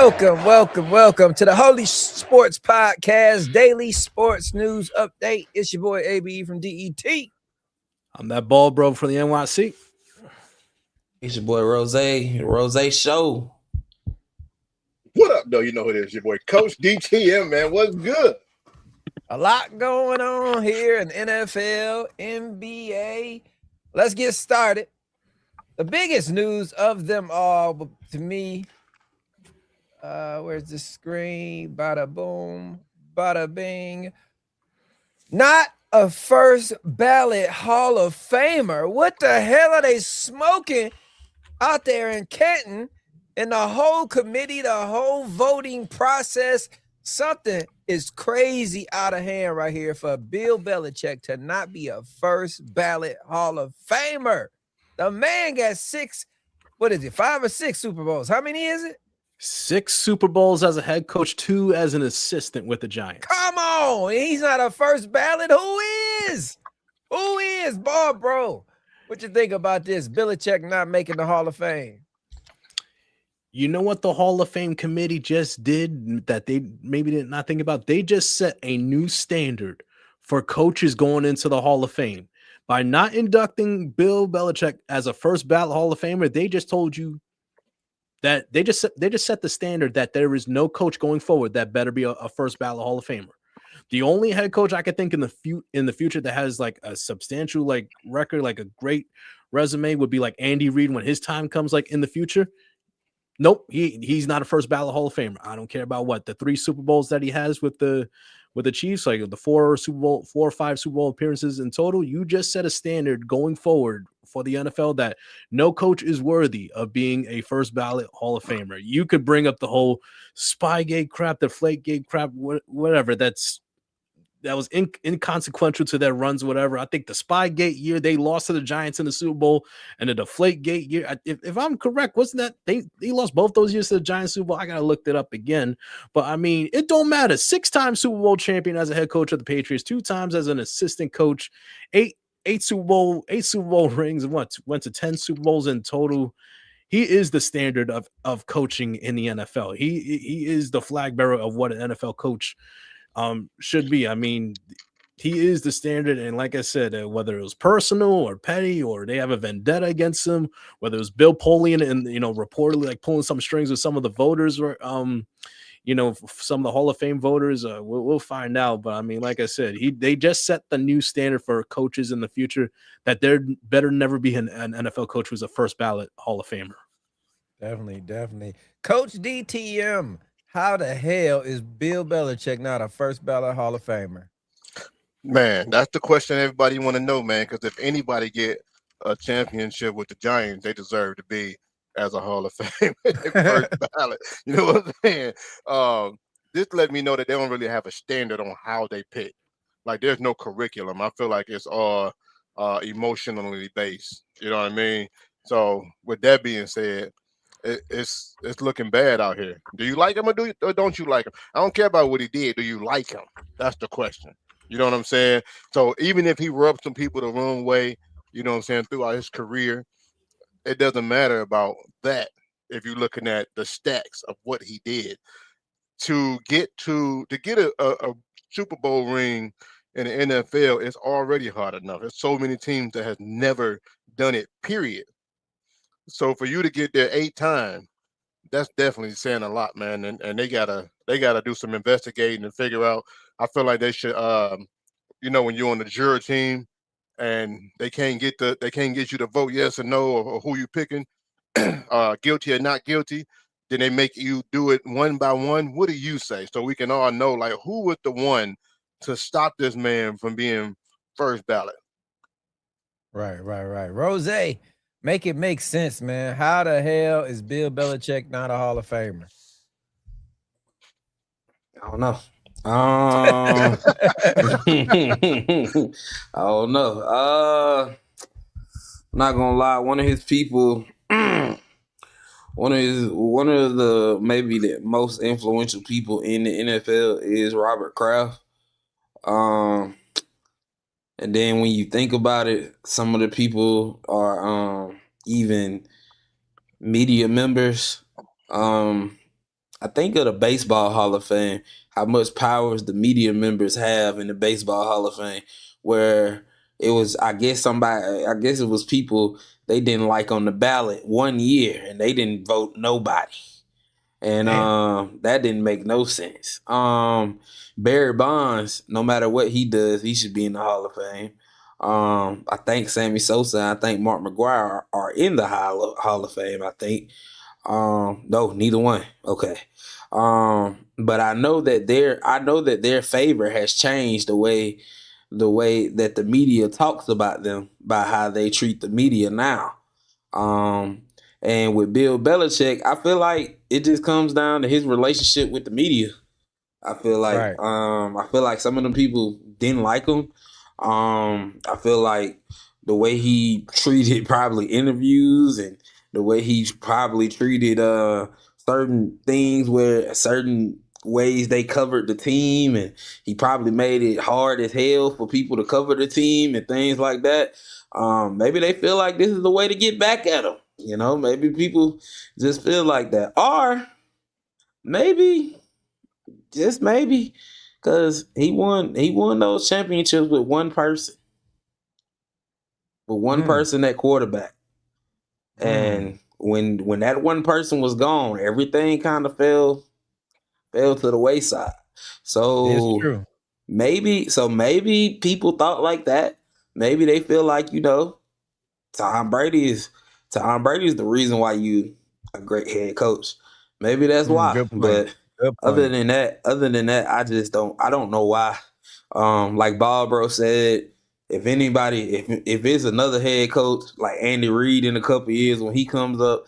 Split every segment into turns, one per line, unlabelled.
Welcome to the Holy Shhh Sports Podcast, daily sports news update. It's your boy ABE from DET.
I'm that ball bro from the NYC.
It's your boy Rose Show.
What up, though? You know who it is, your boy Coach DTM, man. What's good?
A lot going on here in NFL, NBA. Let's get started. The biggest news of them all, to me, where's the screen? Bada boom, bada bing. Not a first ballot Hall of Famer. What the hell are they smoking out there in Canton? And the whole committee, the whole voting process, something is crazy out of hand right here for Bill Belichick to not be a first ballot Hall of Famer. The man got 5 or 6 Super Bowls. How many is it?
6 Super Bowls as a head coach, 2 as an assistant with the Giants.
Come on. He's not a first ballot. Who is? Who is? Ball bro. What you think about this? Belichick not making the Hall of Fame.
You know what the Hall of Fame committee just did that they maybe did not think about? They just set a new standard for coaches going into the Hall of Fame. By not inducting Bill Belichick as a first ballot Hall of Famer, they just told you that they just set the standard that there is no coach going forward that better be a first ballot Hall of Famer. The only head coach I could think in the future that has like a substantial like record, like a great resume, would be like Andy Reid when his time comes, like in the future. Nope, he's not a first ballot Hall of Famer. I don't care about what the 3 Super Bowls that he has with the Chiefs, like the 4 or 5 Super Bowl appearances in total. You just set a standard going forward for the NFL that no coach is worthy of being a first ballot Hall of Famer. You could bring up the whole Spygate crap, the Flakegate crap, whatever. That was inconsequential to their runs, whatever. I think the Spygate year they lost to the Giants in the Super Bowl, and the Deflategate year, if I'm correct, wasn't that they lost both those years to the Giants Super Bowl? I gotta look that up again. But I mean, it don't matter. 6-time Super Bowl champion as a head coach of the Patriots, 2 times as an assistant coach, 8 Super Bowl rings, and went to 10 Super Bowls in total. He is the standard of coaching in the NFL. He is the flag bearer of what an NFL coach should be. I mean, he is the standard, and like I said, whether it was personal or petty, or they have a vendetta against him, whether it was Bill Polian and reportedly like pulling some strings with some of the voters, or some of the Hall of Fame voters, we'll find out. But I mean, like I said, they just set the new standard for coaches in the future that there better never be an NFL coach who's a first ballot Hall of Famer.
Definitely. Coach DTM. How the hell is Bill Belichick not a first ballot Hall of Famer?
Man, that's the question everybody want to know, man, because if anybody get a championship with the Giants, they deserve to be as a Hall of Fame first ballot. You know what I'm saying? This let me know that they don't really have a standard on how they pick. Like, there's no curriculum. I feel like it's all emotionally based. You know what I mean? So with that being said, it's looking bad out here. Do you like him or don't you like him? I don't care about what he did. Do you like him? That's the question. You know what I'm saying? So even if he rubbed some people the wrong way, you know what I'm saying, throughout his career, it doesn't matter about that. If you're looking at the stats of what he did to get a Super Bowl ring in the NFL, it's already hard enough. There's so many teams that has never done it, period. So for you to get there 8 times, that's definitely saying a lot, man. And they gotta do some investigating and figure out. I feel like they should, when you're on the jury team and they can't get you to vote yes or no, or who you picking, guilty or not guilty. Then they make you do it one by one. What do you say? So we can all know, like, who was the one to stop this man from being first ballot?
Right. Rose, make it make sense, man. How the hell is Bill Belichick not a Hall of Famer?
I don't know. I don't know. I'm not gonna lie. One of his people, one of the maybe the most influential people in the NFL is Robert Kraft. And then when you think about it, some of the people are even media members. I I think of the Baseball Hall of Fame, how much powers the media members have in the Baseball Hall of Fame, where it was, I guess it was people they didn't like on the ballot one year and they didn't vote nobody. And that didn't make no sense. Barry Bonds, no matter what he does, he should be in the Hall of Fame. I think Sammy Sosa and I think Mark McGwire are in the Hall of Fame, I think. No, neither one. Okay. But I know that their favor has changed the way that the media talks about them by how they treat the media now. And with Bill Belichick, I feel like it just comes down to his relationship with the media. I feel like some of them people didn't like him. I feel like the way he treated probably interviews and the way he probably treated certain things where certain ways they covered the team, and he probably made it hard as hell for people to cover the team and things like that. Maybe they feel like this is the way to get back at him. You know, maybe people just feel like that. Or maybe, just maybe, because he won those championships with one person. With one person at quarterback. And when that one person was gone, everything kind of fell to the wayside. So
It's true.
maybe people thought like that. Maybe they feel like, Tom Brady is the reason why you a great head coach. Maybe that's why.
Good point.
But
Good point.
other than that, I don't know why. Like Bob Bro said, if it's another head coach like Andy Reid in a couple of years when he comes up,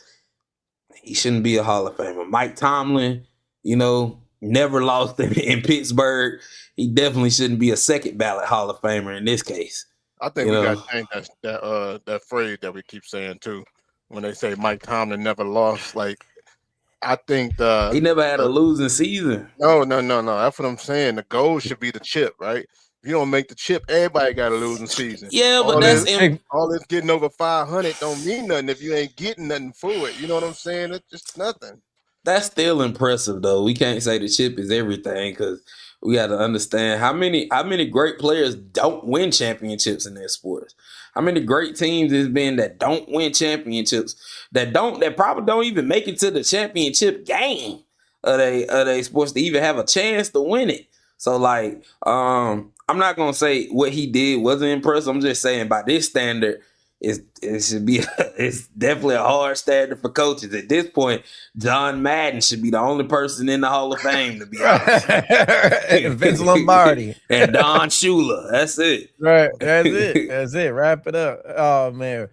he shouldn't be a Hall of Famer. Mike Tomlin, never lost in Pittsburgh. He definitely shouldn't be a second ballot Hall of Famer in this case.
I think we got to change that phrase that we keep saying too. When they say Mike Tomlin never lost, like I think
he never had a losing season.
No. That's what I'm saying. The goal should be the chip, right? If you don't make the chip, everybody got a losing season.
Yeah, but
all this getting over 500 don't mean nothing if you ain't getting nothing for it. You know what I'm saying? It's just nothing.
That's still impressive, though. We can't say the chip is everything because we got to understand how many great players don't win championships in their sports. How many great teams there's been that don't win championships, that probably don't even make it to the championship game of they sports to even have a chance to win it. So, like, I'm not gonna say what he did wasn't impressive. I'm just saying by this standard, it's definitely a hard standard for coaches. At this point, John Madden should be the only person in the Hall of Fame, to be honest.
Vince Lombardi
and Don Shula. That's it.
Right. That's it. Wrap it up. Oh man.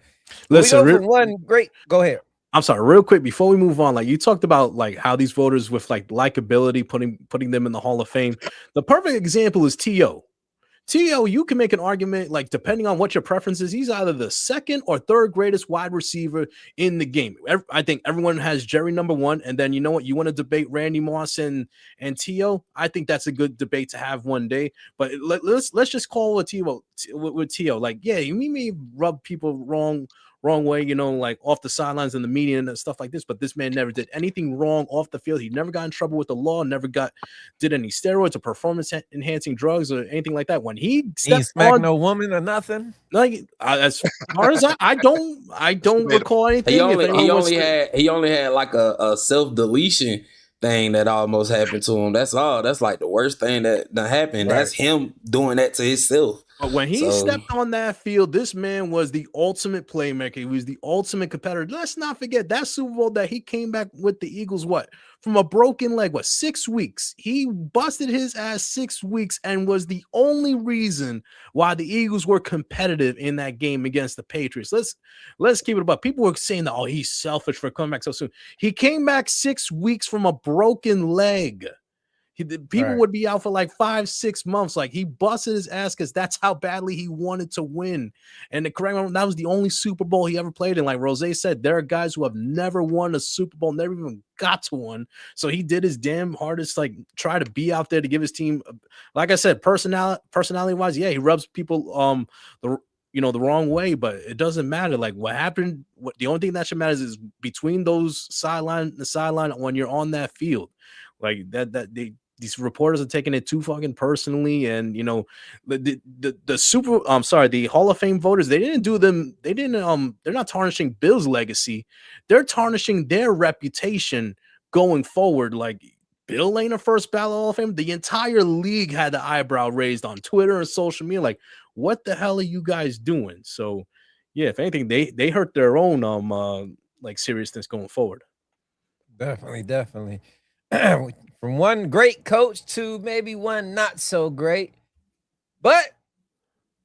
Listen,
go ahead.
I'm sorry, real quick before we move on. Like you talked about, like how these voters with like likability putting them in the Hall of Fame. The perfect example is T.O. T.O., you can make an argument, like, depending on what your preference is, he's either the second or third greatest wide receiver in the game. I think everyone has Jerry number one, and then you know what? You want to debate Randy Moss and T.O.? I think that's a good debate to have one day. But let's just call with T.O. Like, yeah, you may rub people wrong way, like off the sidelines in the media and stuff like this. But this man never did anything wrong off the field. He never got in trouble with the law, never did any steroids or performance enhancing drugs or anything like that. When he
smacked no woman or nothing.
Like as far as I don't recall anything.
He only had like a self-deletion thing that almost happened to him. That's all. That's like the worst thing that happened. Right. That's him doing that to himself.
But when he stepped on that field, this man was the ultimate playmaker. He was the ultimate competitor. Let's not forget that Super Bowl that he came back with the Eagles, from a broken leg, 6 weeks. He busted his ass 6 weeks and was the only reason why the Eagles were competitive in that game against the Patriots. Let's keep it about. People were saying that, he's selfish for coming back so soon. He came back 6 weeks from a broken leg. People would be out for 5-6 months. Like, he busted his ass because that's how badly he wanted to win. And the correct one, that was the only Super Bowl he ever played in. Like Rose said, there are guys who have never won a Super Bowl, never even got to one. So he did his damn hardest, try to be out there to give his team. Like I said, personality wise, yeah, he rubs people the wrong way, but it doesn't matter. Like what happened, the only thing that should matter is between those the sideline when you're on that field. Like these reporters are taking it too fucking personally, and the Hall of Fame voters, they're not tarnishing Bill's legacy, they're tarnishing their reputation going forward. Like Bill ain't a first ballot Hall of Fame. The entire league had the eyebrow raised on Twitter and social media, like, what the hell are you guys doing? So yeah, if anything, they hurt their own like seriousness going forward.
Definitely. From one great coach to maybe one not so great. But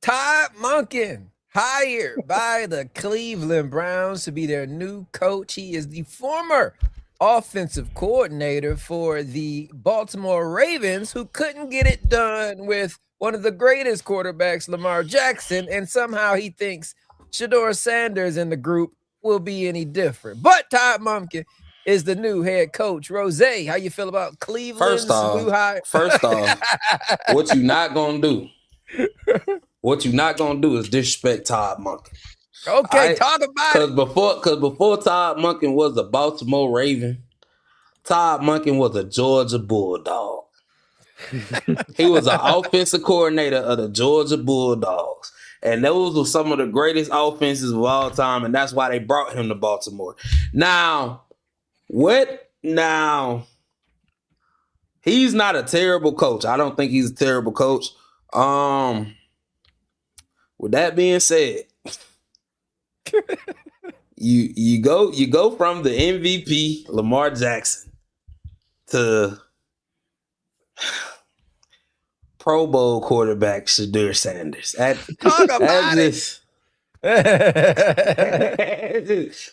Todd Monken, hired by the Cleveland Browns to be their new coach. He is the former offensive coordinator for the Baltimore Ravens, who couldn't get it done with one of the greatest quarterbacks, Lamar Jackson, and somehow he thinks Shedeur Sanders in the group will be any different. But Todd Monken is the new head coach. Rose, how you feel about Cleveland's new hire?
First off, what you not gonna do? What you not gonna do is disrespect Todd Monken.
Okay, talk about it.
Because before Todd Monken was a Baltimore Raven, Todd Monken was a Georgia Bulldog. He was an offensive coordinator of the Georgia Bulldogs. And those were some of the greatest offenses of all time, and that's why they brought him to Baltimore. Now, he's not a terrible coach. I don't think he's a terrible coach. With that being said, you go from the MVP Lamar Jackson to Pro Bowl quarterback Shedeur Sanders.
Talk about it.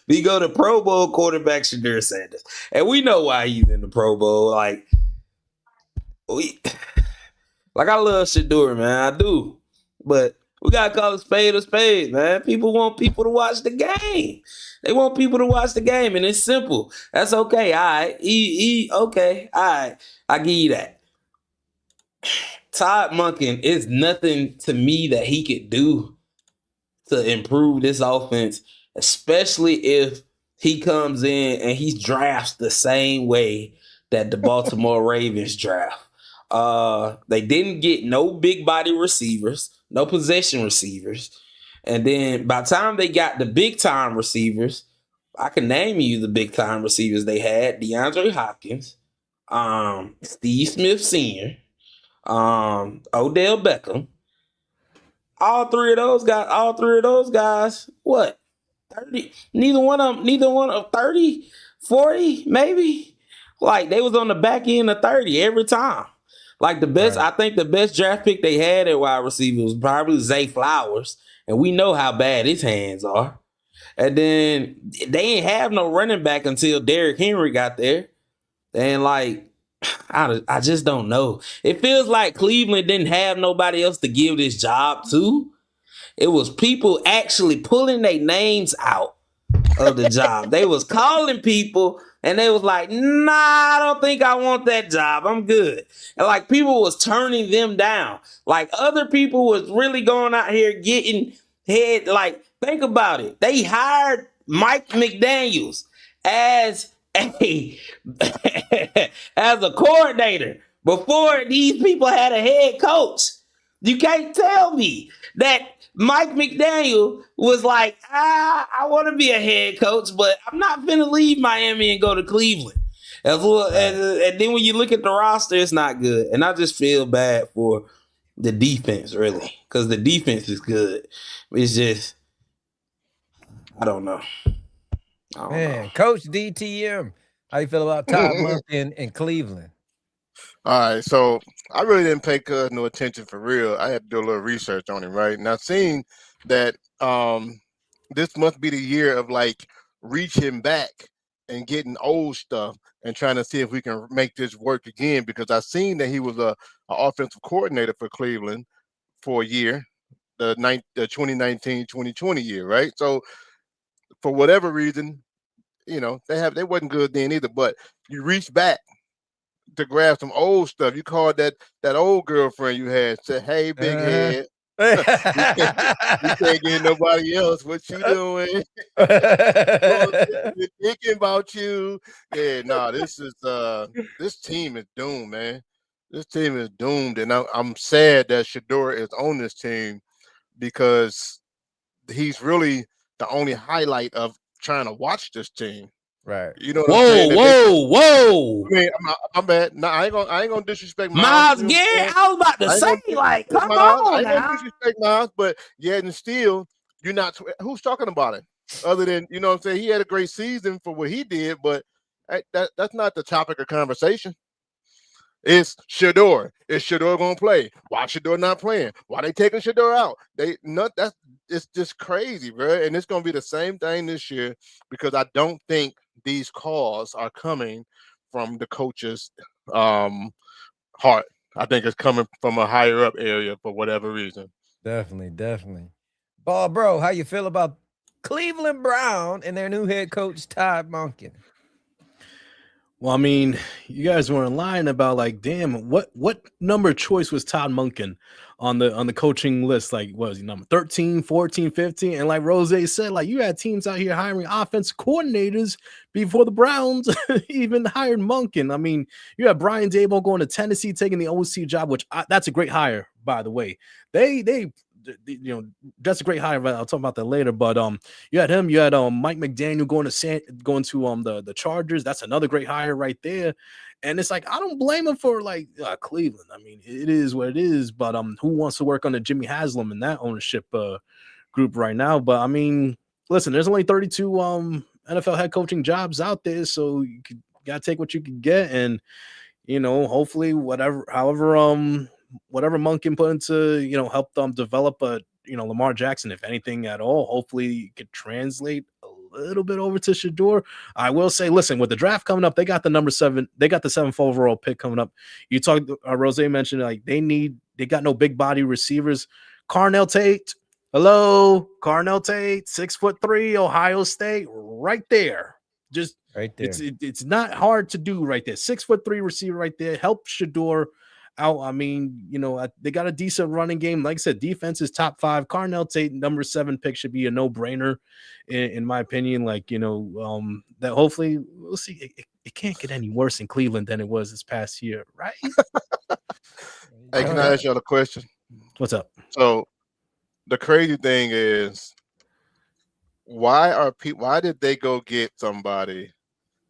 We go to Pro Bowl quarterback Shedeur Sanders, and we know why he's in the Pro Bowl. Like I love Shedeur, man, I do, but we gotta call a spade, man. People want people to watch the game. They want people to watch the game, and it's simple. That's okay. All right, okay. All right, I give you that. Todd Monken is nothing to me that he could do to improve this offense, especially if he comes in and he drafts the same way that the Baltimore Ravens draft. They didn't get no big body receivers, no possession receivers. And then by the time they got the big time receivers, I can name you the big time receivers they had: DeAndre Hopkins, Steve Smith Sr., Odell Beckham. All three of those guys, what? 30? Neither one of 30, 40, maybe. Like they was on the back end of 30 every time. Like the best, right. I think the best draft pick they had at wide receiver was probably Zay Flowers, and we know how bad his hands are. And then they ain't have no running back until Derrick Henry got there. And like, I just don't know. It feels like Cleveland didn't have nobody else to give this job to. It was people actually pulling their names out of the job. They was calling people and they was like, nah, I don't think I want that job. I'm good. And like people was turning them down. Like other people was really going out here getting head. Like, think about it. They hired Mike McDaniels as a coordinator before these people had a head coach. You can't tell me that Mike McDaniel was like, I want to be a head coach, but I'm not going to leave Miami and go to Cleveland. And then when you look at the roster, it's not good. And I just feel bad for the defense, really, because the defense is good. It's just, I don't know.
Man, Coach DTM, how you feel about Todd Monken in Cleveland?
All right, so I really didn't pay Cuz no attention for real. I had to do a little research on him, right? And I've seen that this must be the year of like reaching back and getting old stuff and trying to see if we can make this work again, because I've seen that he was a offensive coordinator for Cleveland for a year, the 2019-2020 year, right? So for whatever reason, you know, they wasn't good then either, but you reach back to grab some old stuff. You called that old girlfriend you had, said, hey, big head, You can't get nobody else. What you doing? You know what I'm saying? We're thinking about you. Yeah, no, this team is doomed, man. This team is doomed, and I'm sad that Shador is on this team because he's really the only highlight of trying to watch this team.
Right.
You know what I'm saying?
Whoa.
I mean, I'm bad. No, I ain't gonna disrespect
Miles
you know what I'm
Garrett,
saying?
I was about to
I ain't
say,
gonna
like,
disrespect
come
Miles. I
on
ain't gonna
now.
disrespect Miles, but yet and still, you're not. Who's talking about it? Other than you know what I'm saying, he had a great season for what he did, but that's not the topic of conversation. It's Shador. Is Shador gonna play? Why Shador not playing? Why they taking Shador out? It's just crazy, bro. And it's gonna be the same thing this year because I don't think these calls are coming from the coach's heart. I think it's coming from a higher up area for whatever reason.
Definitely. Bro, how you feel about Cleveland Brown and their new head coach Todd Monken?
Well, I mean, you guys weren't lying about like, damn, what number choice was Todd Monken on the coaching list? Like, what was he, number 13, 14, 15? And like Rose said, like you had teams out here hiring offensive coordinators before the Browns even hired Monken. I mean, you had Brian Daboll going to Tennessee, taking the OC job, which that's a great hire, by the way. They you know, that's a great hire. I'll talk about that later. But you had him. You had Mike McDaniel going to the Chargers. That's another great hire right there. And it's like I don't blame him for like Cleveland. I mean, it is what it is. But who wants to work under Jimmy Haslam in that ownership group right now? But I mean, listen, there's only 32 NFL head coaching jobs out there, so you gotta take what you can get, and you know, hopefully, whatever Monken put into, you know, help them develop Lamar Jackson, if anything at all. Hopefully it could translate a little bit over to Shador. I will say, listen, with the draft coming up, they got the number 7, they got the 7th overall pick coming up. You talked, Rose mentioned like they got no big body receivers. Carnell Tate, 6'3", Ohio State, right there. Just
right there.
It's not hard to do right there. 6'3" receiver right there. Help Shador out. I mean, you know, they got a decent running game. Like I said, defense is top 5. Carnell Tate, number 7 pick, should be a no-brainer, in my opinion. Like, you know, that hopefully we'll see. It can't get any worse in Cleveland than it was this past year, right?
Hey, can I ask y'all a question?
What's up?
So the crazy thing is, why did they go get somebody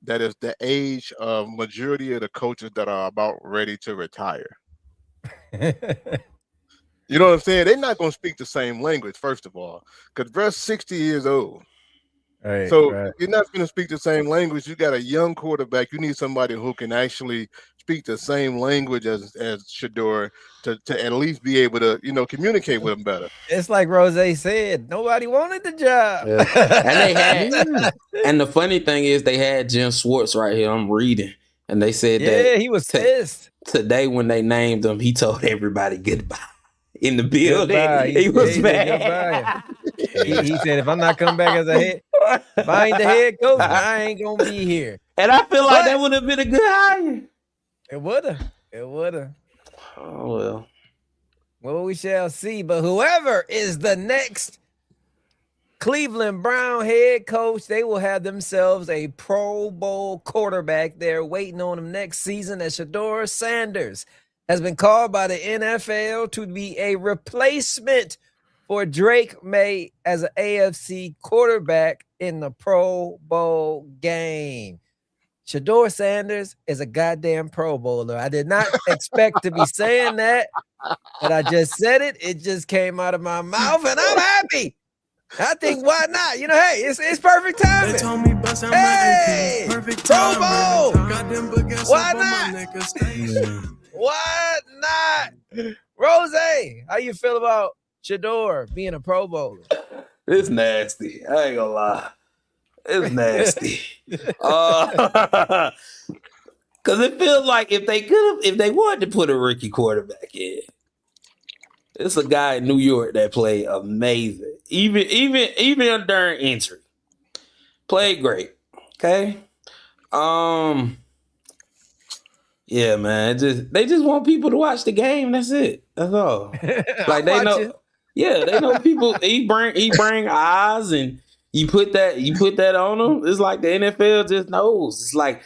that is the age of majority of the coaches that are about ready to retire? You know what I'm saying? They're not going to speak the same language, first of all, because Brett's 60 years old.
Right,
so
right.
You're not going to speak the same language. You got a young quarterback. You need somebody who can actually speak the same language as Shador to at least be able to, you know, communicate with him better.
It's like Rose said, nobody wanted the job.
Yeah. And they had, and the funny thing is they had Jim Schwartz right here. I'm reading, and they said that
he was pissed
today when they named him. He told everybody goodbye in the building.
Goodbye.
He was mad.
He said, if I'm not coming back as a head, if I ain't the head coach, I ain't gonna be here.
And I feel like that would have been a good hire.
It would have.
Oh
well, we shall see. But whoever is the next Cleveland Brown head coach, they will have themselves a Pro Bowl quarterback there waiting on them next season. As Shador Sanders has been called by the NFL to be a replacement for Drake May as an AFC quarterback in the Pro Bowl game. Shador Sanders is a goddamn Pro Bowler. I did not expect to be saying that, but I just said it. It just came out of my mouth, and I'm happy. I think, why not? You know, hey, it's perfect timing. Hey, Pro Bowl. Why not? Why not? Rose, how you feel about Shador being a Pro Bowler?
It's nasty. I ain't gonna lie. It's nasty. Cause it feels like if they wanted to put a rookie quarterback in, it's a guy in New York that played amazing. Even during injury. Played great. Okay. Yeah, man. They just want people to watch the game. That's it. That's all. Like they know. Yeah, they know people. He bring eyes, and you put that on them. It's like the NFL just knows. It's like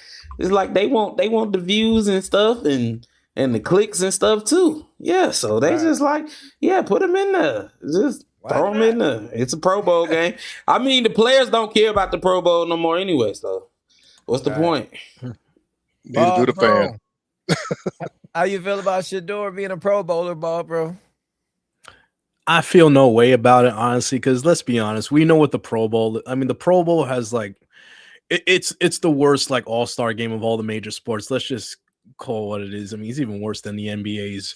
they want the views and stuff and the clicks and stuff too. Yeah, so they just like, yeah, put them in there. Just throw them in there. It's a Pro Bowl game. I mean, the players don't care about the Pro Bowl no more anyway. So what's the point?
Neither do the fans.
How you feel about Shador being a Pro Bowler, bro?
I feel no way about it, honestly, because let's be honest, we know what the Pro Bowl. I mean, the Pro Bowl has like it's the worst like all-star game of all the major sports. Let's just call what it is. I mean, it's even worse than the NBA's,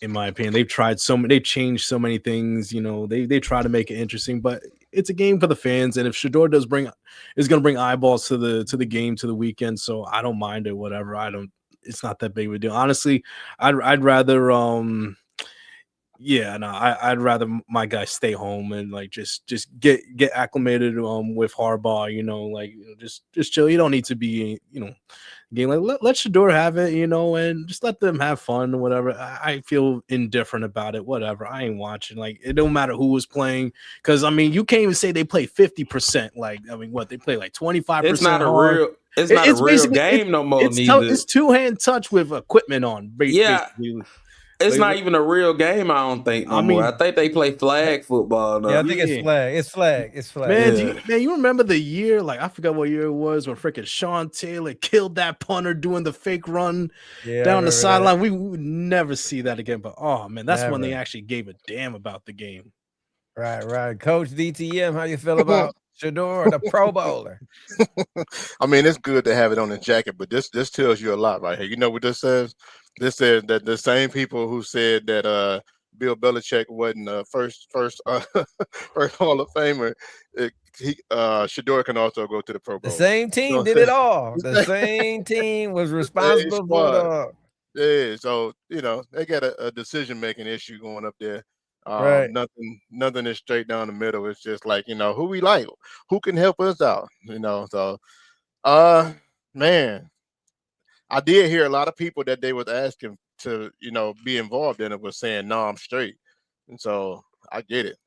in my opinion. They've changed so many things. You know, they try to make it interesting, but it's a game for the fans. And if Shador is going to bring eyeballs to the game, to the weekend, so I don't mind it. Whatever. It's not that big of a deal. Honestly, I'd rather I'd rather my guy stay home and like just get acclimated with Harbaugh, just chill. You don't need to be, game like let Shador have it, and just let them have fun or whatever. I feel indifferent about it, whatever. I ain't watching. Like, it don't matter who was playing, because I mean, you can't even say they play 50%. Like, I mean, what they play like 25%.
It's not a real game no more.
It's two-hand touch with equipment on. Basically.
It's not even a real game, I don't think. I think they play flag football now.
Yeah, I think it's flag. It's flag.
Man, you remember the year? Like, I forgot what year it was when freaking Sean Taylor killed that punter doing the fake run down the sideline. We would never see that again. But oh man, that's when they actually gave a damn about the game.
Right. Coach DTM, how you feel about Shador, the Pro Bowler?
I mean, it's good to have it on the jacket, but this tells you a lot right here. You know what this says? This says that the same people who said that Bill Belichick wasn't first Hall of Famer, Shador can also go to the Pro Bowl.
The same team did it all. The same team was responsible for the.
Yeah, so they got a decision-making issue going up there.
Right.
Nothing is straight down the middle. It's just like, who we like, who can help us out, so man, I did hear a lot of people that they was asking to, be involved in it was saying, no, I'm straight. And so I get it.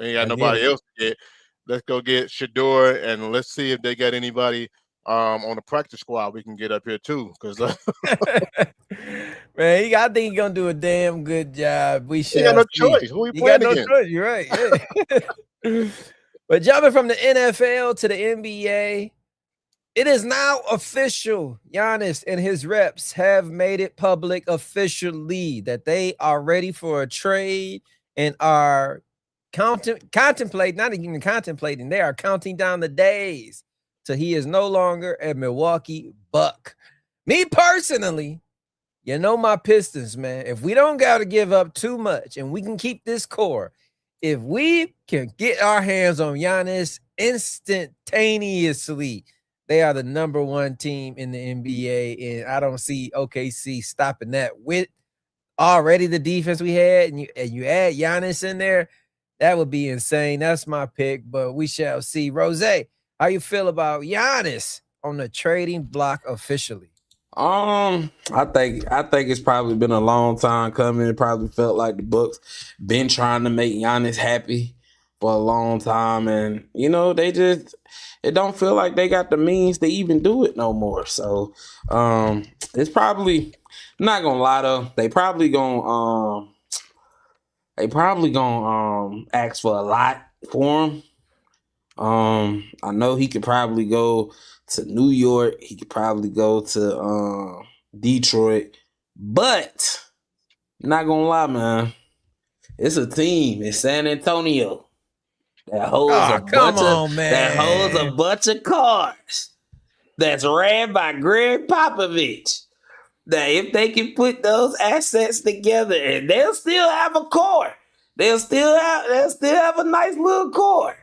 I ain't got nobody else to get. Let's go get Shador, and let's see if they got anybody on the practice squad we can get up here too. Because
man, I think he's gonna do a damn good job. We should.
He got no choice. Who we playing against?
No choice. You're right. Yeah. But jumping from the NFL to the NBA, it is now official. Giannis and his reps have made it public officially that they are ready for a trade and are contemplating, not even contemplating, they are counting down the days till he is no longer a Milwaukee Buck. Me personally, my Pistons, man, if we don't got to give up too much and we can keep this core, if we can get our hands on Giannis instantaneously, they are the number one team in the NBA, and I don't see OKC stopping that with already the defense we had, and you add Giannis in there, that would be insane. That's my pick, but we shall see. Rose, how you feel about Giannis on the trading block officially?
I think it's probably been a long time coming. It probably felt like the Bucks been trying to make Giannis happy for a long time, and it don't feel like they got the means to even do it no more. So it's probably, I'm not gonna lie though, they probably gonna ask for a lot for him. I know he could probably go to New York. He could probably go to Detroit. But not gonna lie, man, it's a team. It's San Antonio that holds a bunch of cars that's ran by Greg Popovich. That if they can put those assets together, and they'll still have a core. They'll still have a nice little core.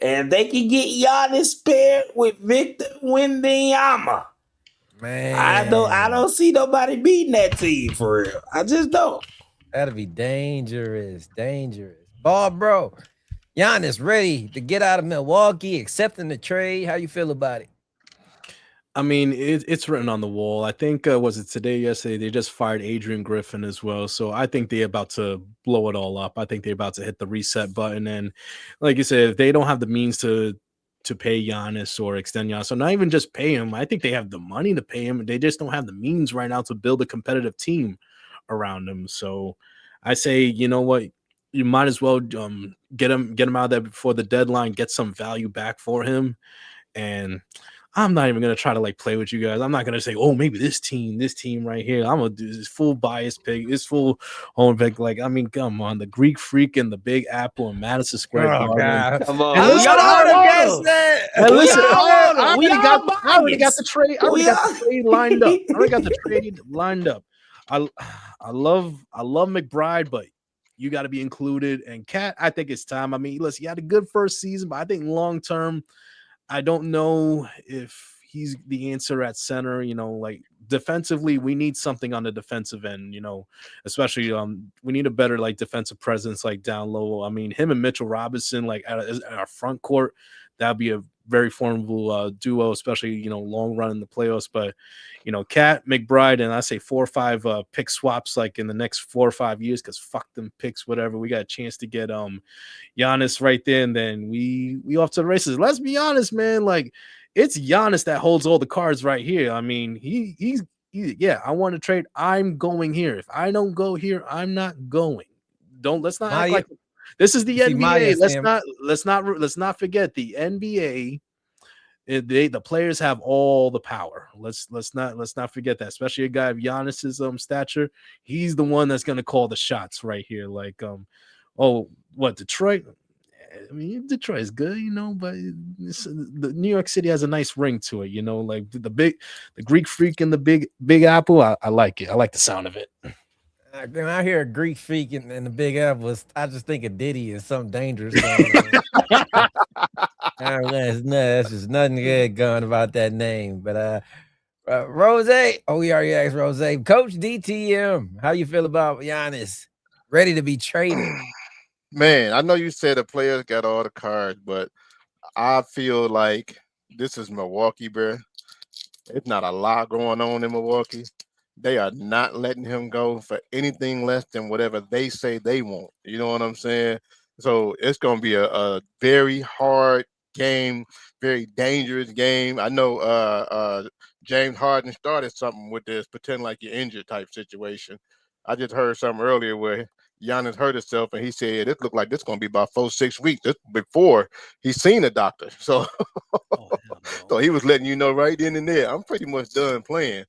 And they can get Giannis paired with Victor Wembanyama.
Man,
I don't see nobody beating that team for real. I just don't.
That'd be dangerous. Bro, Giannis ready to get out of Milwaukee, accepting the trade. How you feel about it?
I mean, it's written on the wall. I think was it today, yesterday? They just fired Adrian Griffin as well. So I think they're about to blow it all up. I think they're about to hit the reset button. And like you said, if they don't have the means to pay Giannis or extend Giannis, so not even just pay him, I think they have the money to pay him. They just don't have the means right now to build a competitive team around him. So I say, you know what? You might as well get him out of there before the deadline, get some value back for him. And I'm not even gonna try to like play with you guys. I'm not gonna say, oh, maybe this team right here. I'm gonna do this full bias pick, this full home pick. Like, I mean, come on, the Greek Freak and the Big Apple and Madison Square
Oh
Garden.
God!
Come on.
And
I
listen,
would have guessed that.
and listen,
I already got
the trade. I already got the trade lined up. I already got the trade lined up. I love McBride, but you got to be included. And Cat, I think it's time. I mean, listen, he had a good first season, but I think long term, I don't know if he's the answer at center. You know, like defensively, we need something on the defensive end. You know, especially we need a better like defensive presence, like down low. I mean, him and Mitchell Robinson, like at our front court, that'd be a very formidable duo, especially, you know, long run in the playoffs. But, you know, Cat, McBride, and I say 4 or 5 pick swaps like in the next 4 or 5 years, because fuck them picks, whatever. We got a chance to get Giannis right there, and then we off to the races. Let's be honest, man. Like, it's Giannis that holds all the cards right here. I mean, he's yeah, I want to trade. I'm going here. If I don't go here, I'm not going. Let's not act like this is the NBA. Let's not forget the NBA. The players have all the power. Let's not forget that. Especially a guy of Giannis's stature. He's the one that's gonna call the shots right here. Like Detroit? I mean, Detroit is good, you know, but the New York City has a nice ring to it, you know, like the Greek Freak and the Big Apple. I like it. I like the sound of it.
When I hear a Greek Freak and the Big Apple, I just think of Diddy and something dangerous going on. That's just nothing good going about that name. But Rose, we already asked Rose. Coach DTM, how you feel about Giannis? Ready to be traded?
Man, I know you said the players got all the cards, but I feel like this is Milwaukee, bro. It's not a lot going on in Milwaukee. They are not letting him go for anything less than whatever they say they want. You know what I'm saying? So it's going to be a very hard game, very dangerous game. I know James Harden started something with this pretend like you're injured type situation. I just heard something earlier where Giannis hurt himself, and he said it looked like this going to be about 4-6 weeks. This before he's seen a doctor. So, so he was letting you know right then and there, I'm pretty much done playing,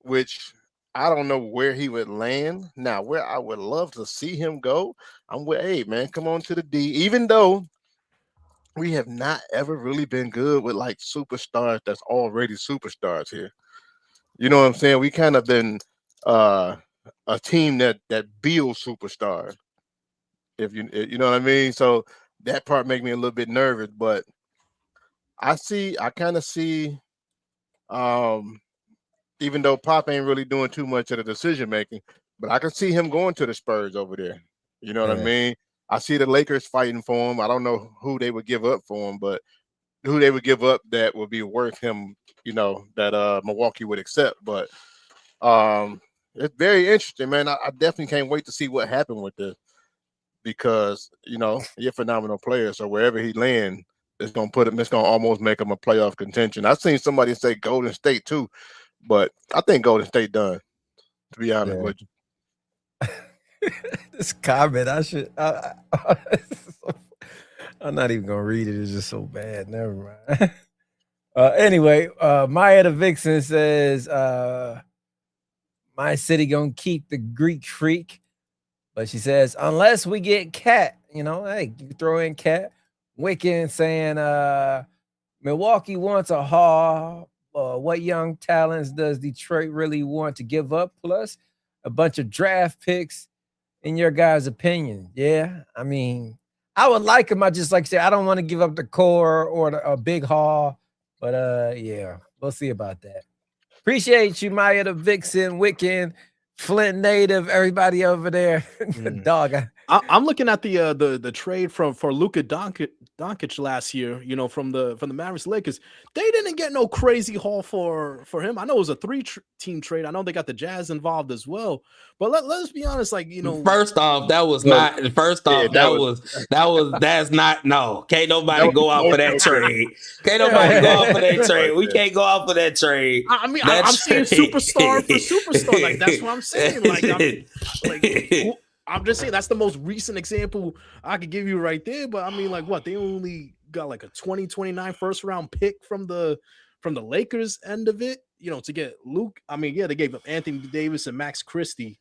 which I don't know where he would land. Now, where I would love to see him go, I'm with, hey, man, come on to the D. Even though we have not ever really been good with like superstars that's already superstars here. You know what I'm saying? We kind of been a team that builds superstars. If you know what I mean? So that part makes me a little bit nervous, but I kind of see even though Pop ain't really doing too much of the decision making, but I can see him going to the Spurs over there. You know what I mean? I see the Lakers fighting for him. I don't know who they would give up for him, but who they would give up that would be worth him, you know, that Milwaukee would accept. But it's very interesting, man. I definitely can't wait to see what happened with this because, you know, he's a phenomenal player. So wherever he lands, it's going to almost make him a playoff contention. I've seen somebody say Golden State too, but I think Golden State done, to be honest with you.
This comment, I'm not even gonna read it. It's just so bad. Never mind. Anyway, Maya the Vixen says, my city gonna keep the Greek Freak, but she says unless we get Cat, you know, hey, you throw in Cat. Wiccan saying, Milwaukee wants a haul. What young talents does Detroit really want to give up? Plus a bunch of draft picks. In your guys' opinion, yeah. I mean, I would like him. I just like to say I don't want to give up the core or a big haul, but yeah, we'll see about that. Appreciate you, Maya the Vixen, Wiccan, Flint native, everybody over there. Dog.
I'm looking at the trade for Luka Doncic Doncic last year, from the Mavericks Lakers. They didn't get no crazy haul for him. I know it was a 3-team trade. I know they got the Jazz involved as well. But let's be honest,
First off, that was not. First off, that's not. No, can't nobody go off of that trade. Can't nobody go off of that trade. We can't go off of that trade.
I mean, I'm saying superstar for superstar. Like that's what I'm saying. I'm just saying that's the most recent example I could give you right there. But I mean, they only got like a 2029 first round pick from the Lakers end of it, to get Luke. I mean, yeah, they gave up Anthony Davis and Max Christie,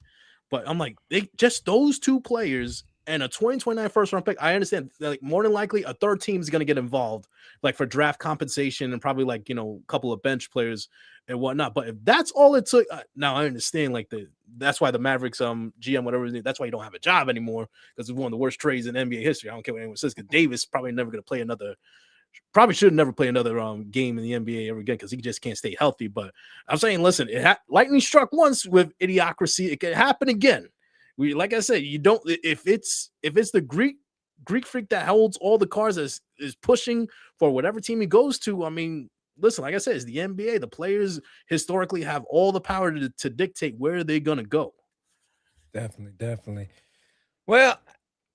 but I'm like, they just those two players and a 2029 first round pick. I understand that, more than likely a third team is going to get involved, for draft compensation and probably a couple of bench players and whatnot. But if that's all it took, now I understand that's why the Mavericks GM, whatever, that's why you don't have a job anymore, because it's one of the worst trades in NBA history. I don't care what anyone says, because Davis probably never going to play should never play another game in the NBA ever again, because he just can't stay healthy. But I'm saying, listen, lightning struck once with idiocracy. It could happen again. Like I said, you don't, if it's the Greek freak that holds all the cards is pushing for whatever team he goes to. I mean, listen, like I said, it's the NBA. The players historically have all the power to dictate where they're going to go.
Definitely. Well,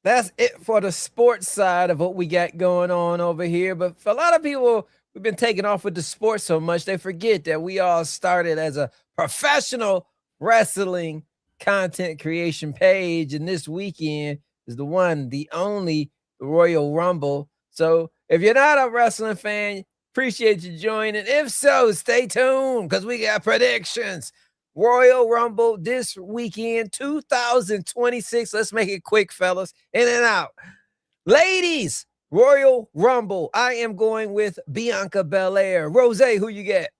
that's it for the sports side of what we got going on over here. But for a lot of people, we've been taking off with the sports so much, they forget that we all started as a professional wrestling content creation page. And this weekend is the one, the only Royal Rumble. So if you're not a wrestling fan, appreciate you joining. If so, stay tuned, because we got predictions. Royal Rumble this weekend, 2026. Let's make it quick, fellas. In and out. Ladies, Royal Rumble. I am going with Bianca Belair. Rose, who you get?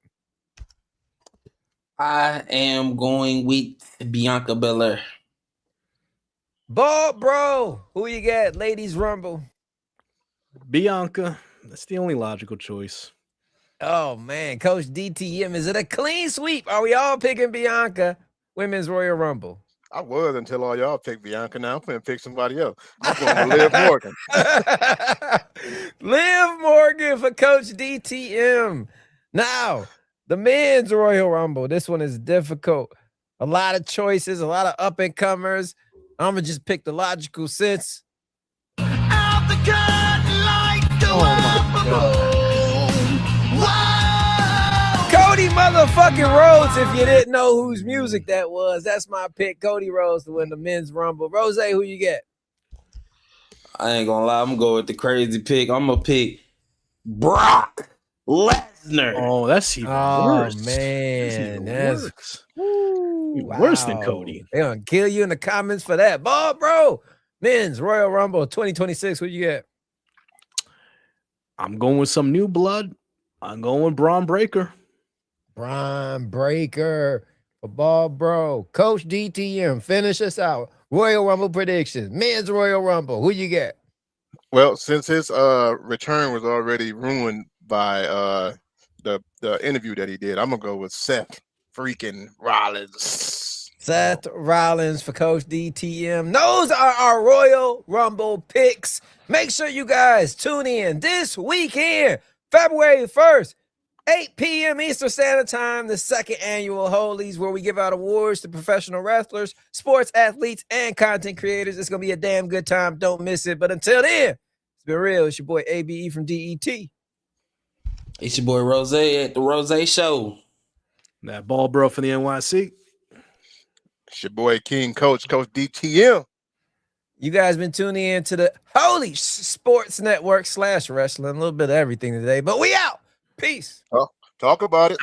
I am going with Bianca Belair.
Ball Bro, who you get? Ladies Rumble.
Bianca. That's the only logical choice.
Oh, man. Coach DTM, is it a clean sweep? Are we all picking Bianca, Women's Royal Rumble?
I was until all y'all picked Bianca. Now I'm going to pick somebody else. I'm going to Liv Morgan.
Liv Morgan for Coach DTM. Now, the Men's Royal Rumble. This one is difficult. A lot of choices, a lot of up-and-comers. I'm going to just pick the logical sense. Out the cut like the Cody motherfucking Rhodes, if you didn't know whose music that was. That's my pick. Cody Rhodes to win the Men's Rumble. Rose, who you get?
I ain't gonna lie, I'm gonna go with the crazy pick. I'm gonna pick Brock Lesnar.
Oh, that's even worse.
Man, that's
worse than Cody.
They're gonna kill you in the comments for that. Ball, bro. Men's Royal Rumble 2026. Who you get?
I'm going with some new blood. I'm going with Braun Breaker.
Braun Breaker for Ball Bro. Coach DTM, finish us out. Royal Rumble predictions. Men's Royal Rumble. Who you get?
Well, since his return was already ruined by the interview that he did, I'm gonna go with Seth freaking Rollins.
Seth Rollins for Coach DTM. Those are our Royal Rumble picks. Make sure you guys tune in this weekend, February 1st, 8 p.m. Eastern Standard Time, the second annual Holies, where we give out awards to professional wrestlers, sports athletes, and content creators. It's going to be a damn good time. Don't miss it. But until then, it's been real. It's your boy ABE from DET.
It's your boy Rose at the Rose Show.
That Ball Bro for the NYC.
It's your boy King Coach DTM.
You guys been tuning in to the Holy Shhh Sports Network /wrestling. A little bit of everything today, but we out. Peace.
Talk about it.